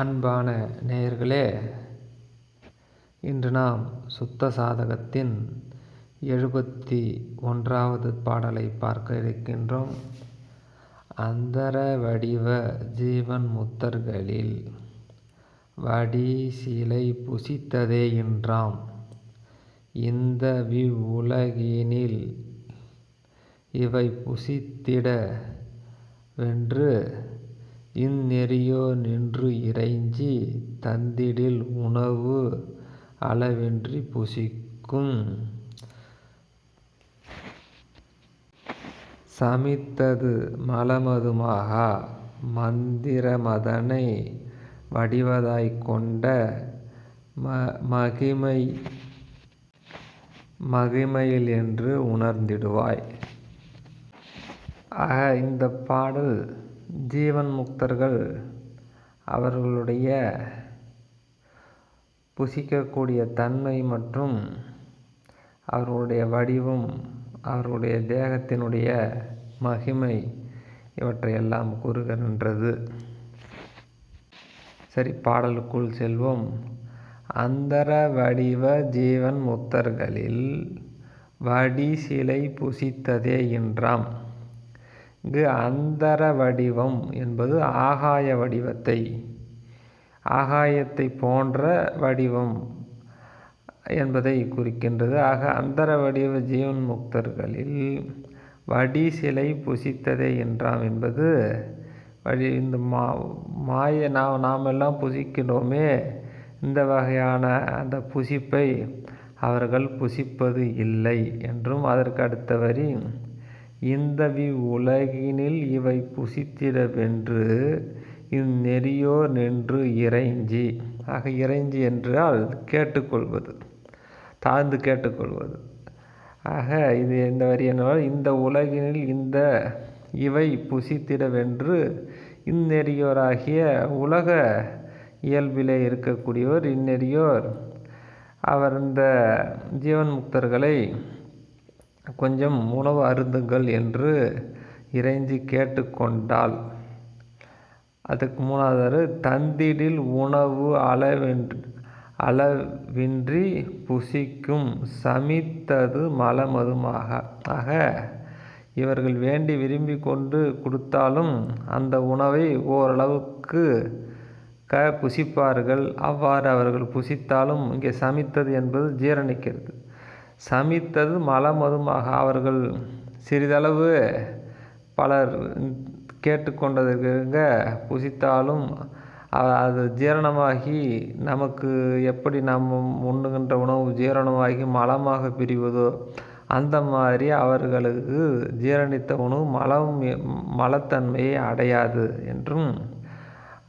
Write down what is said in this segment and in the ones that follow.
அன்பான நேயர்களே, இன்று நாம் சுத்த சாதகத்தின் 71வது பாடலை பார்க்க இருக்கின்றோம். அந்தர வடிவ ஜீவன் முத்தர்களில் வடி சிலை புசித்ததே இன்றாம். இந்த உலகினில் இவை புசித்திட வென்று இந்நெறியோ நின்று இறைஞ்சி தந்திடில் உணவு அளவின்றி புசிக்கும். சமித்தது மலமதுமாகா மந்திரமதனை வடிவதாய்க் கொண்ட மகிமையில் என்று உணர்ந்திடுவாய். ஆக இந்த பாடல் ஜீவன் முக்தர்கள் அவர்களுடைய புசிக்கக்கூடிய தன்மை மற்றும் அவர்களுடைய வடிவம், அவர்களுடைய தேகத்தினுடைய மகிமை இவற்றையெல்லாம் கூறுகின்றது. சரி, பாடலுக்குள் செல்வோம். அந்தர வடிவ ஜீவன் முக்தர்களில் வடி சிலை புசித்ததே இன்றாம். இங்கு அந்தர வடிவம் என்பது ஆகாயத்தை போன்ற வடிவம் என்பதை குறிக்கின்றது. ஆக அந்தர வடிவ ஜீவன் முக்தர்களில் வடி சிலை புசித்ததே என்றாம் என்பது இந்த நாம் எல்லாம் புசிக்கிறோமே, இந்த வகையான அந்த புசிப்பை அவர்கள் புசிப்பது இல்லை என்றும், அதற்கு அடுத்த வரி இந்த உலகினில் இவை புசித்திட வென்று இந்நெறியோ நின்று இறைஞ்சி. ஆக இறைஞ்சி என்றால் கேட்டுக்கொள்வது, தாழ்ந்து கேட்டுக்கொள்வது. ஆக இது இந்த வரி என்னவென்றால், இந்த உலகினில் இவை புசித்திட வென்று இந்நெறியோராகிய உலக இயல்பிலே இருக்கக்கூடியவர் இந்நெறியோர் அவர் இந்த ஜீவன் முக்தர்களை கொஞ்சம் உணவு அருந்துங்கள் என்று இறைஞ்சி கேட்டுக்கொண்டால். அதுக்கு மூணாவது, தந்திடில் உணவு அளவின்றி புசிக்கும். சமித்தது மலமதுமாக. ஆக இவர்கள் வேண்டி விரும்பி கொண்டு கொடுத்தாலும் அந்த உணவை ஓரளவுக்கு புசிப்பார்கள். அவ்வாறு அவர்கள் புசித்தாலும் இங்கே சமித்தது என்பது ஜீரணிக்கிறது. சமித்தது மலமதுமாக. அவர்கள் சிறிதளவு பலர் கேட்டுக்கொண்டதற்காக புசித்தாலும் அது ஜீரணமாகி, நமக்கு எப்படி நாம் உண்ணுகின்ற உணவு ஜீரணமாகி மலமாக பிரிவதோ அந்த மாதிரி அவர்களுக்கு ஜீரணித்த உணவு மலத்தன்மையை அடையாது என்றும்,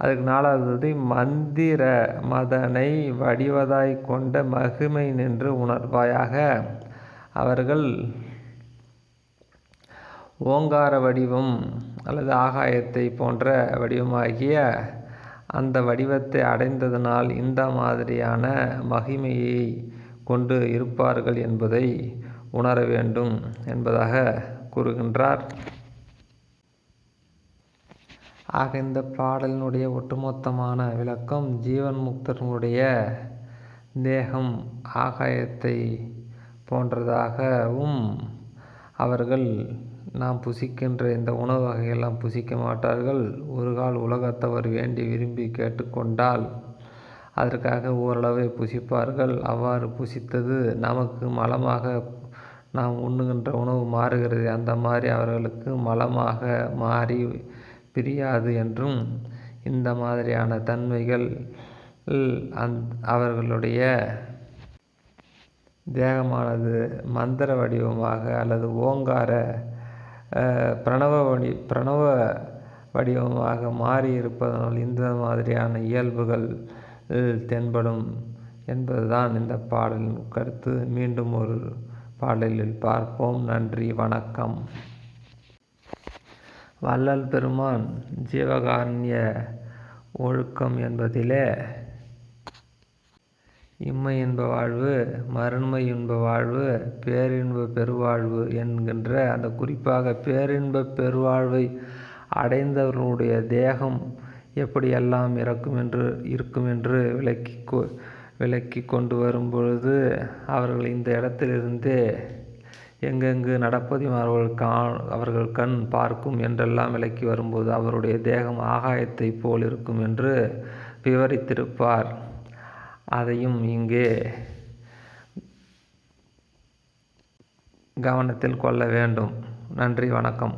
அதுக்கு நாலாவது மந்திர மதனை வடிவதாய் கொண்ட மகிமை நின்று உணர்வாயாக. அவர்கள் ஓங்கார வடிவம் அல்லது ஆகாயத்தை போன்ற வடிவமாகிய அந்த வடிவத்தை அடைந்ததனால் இந்த மாதிரியான மகிமையை கொண்டு இருப்பார்கள் என்பதை உணர வேண்டும் என்பதாக கூறுகின்றார். ஆக இந்த பாடலினுடைய ஒட்டுமொத்தமான விளக்கம், ஜீவன் முக்தர்களுடைய தேகம் ஆகாயத்தை போன்றதாகவும், அவர்கள் நாம் புசிக்கின்ற இந்த உணவு வகையெல்லாம் புசிக்க மாட்டார்கள். ஒரு கால் உலகத்தவர் வேண்டி விரும்பி கேட்டுக்கொண்டால் அதற்காக ஓரளவை புசிப்பார்கள். அவ்வாறு புசித்தது நமக்கு மலமாக நாம் உண்ணுகின்ற உணவு மாறுகிறது. அந்த மாதிரி அவர்களுக்கு மலமாக மாறி பிரியாது என்றும், இந்த மாதிரியான தன்மைகள் அவர்களுடைய தேகமானது மந்திர வடிவமாக அல்லது ஓங்கார பிரணவ வடிவமாக மாறி இருப்பதனால் இந்த மாதிரியான இயல்புகள் தென்படும் என்பதுதான் இந்த பாடலின் கருத்து. மீண்டும் ஒரு பாடலில் பார்ப்போம். நன்றி, வணக்கம். வள்ளல் பெருமான் ஜீவகாருண்ய ஒழுக்கம் என்பதிலே இம்மை இன்ப வாழ்வு, மறுமை இன்ப வாழ்வு, பேரின்ப பெருவாழ்வு என்கின்ற அந்த குறிப்பாக பேரின்ப பெருவாழ்வை அடைந்தவர்களுடைய தேகம் எப்படி எல்லாம் இருக்குமென்று விளக்கி கொண்டு வரும்பொழுது அவர்கள் இந்த இடத்திலிருந்தே எங்கெங்கு நடப்பதையும் அவர்கள் கண் பார்க்கும் என்றெல்லாம் விளக்கி வரும்போது அவருடைய தேகம் ஆகாயத்தை போல் இருக்கும் என்று விவரித்திருப்பார். அதையும் இங்கே கவனத்தில் கொள்ள வேண்டும். நன்றி, வணக்கம்.